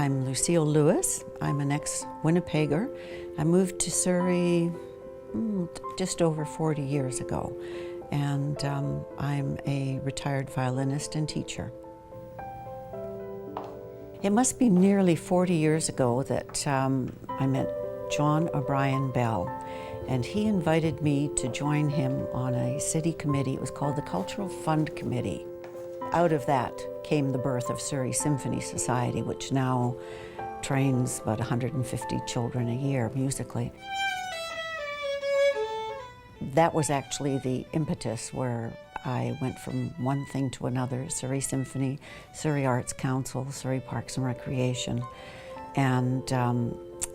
I'm Lucille Lewis. I'm an ex-Winnipegger. I moved to Surrey just over 40 years ago, and I'm a retired violinist and teacher. It must be nearly 40 years ago that I met John O'Brien Bell, and he invited me to join him on a city committee. It was called the Cultural Fund Committee. Out of that came the birth of Surrey Symphony Society, which now trains about 150 children a year musically. That was actually the impetus where I went from one thing to another: Surrey Symphony, Surrey Arts Council, Surrey Parks and Recreation. And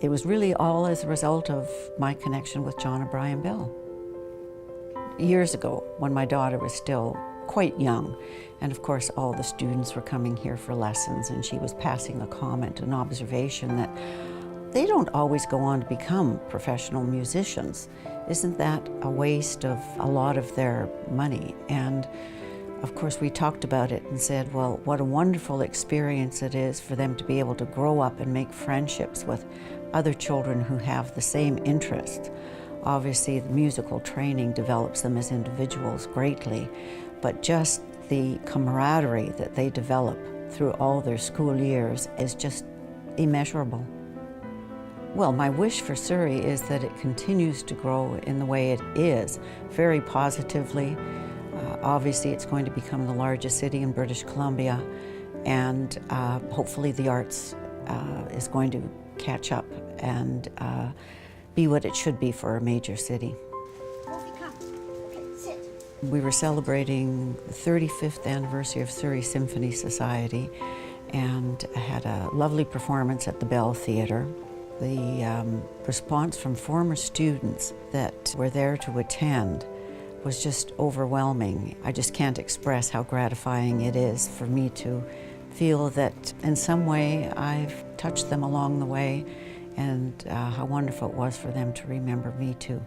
it was really all as a result of my connection with John O'Brien Bell. Years ago, when my daughter was still quite young, and of course all the students were coming here for lessons, and she was passing a comment, an observation that they don't always go on to become professional musicians. Isn't that a waste of a lot of their money? And of course we talked about it and said, well, what a wonderful experience it is for them to be able to grow up and make friendships with other children who have the same interests. Obviously the musical training develops them as individuals greatly, but just the camaraderie that they develop through all their school years is just immeasurable. Well, my wish for Surrey is that it continues to grow in the way it is, very positively. Obviously, it's going to become the largest city in British Columbia, and hopefully the arts is going to catch up and be what it should be for a major city. We were celebrating the 35th anniversary of Surrey Symphony Society, and I had a lovely performance at the Bell Theatre. The response from former students that were there to attend was just overwhelming. I just can't express how gratifying it is for me to feel that in some way I've touched them along the way, and how wonderful it was for them to remember me too.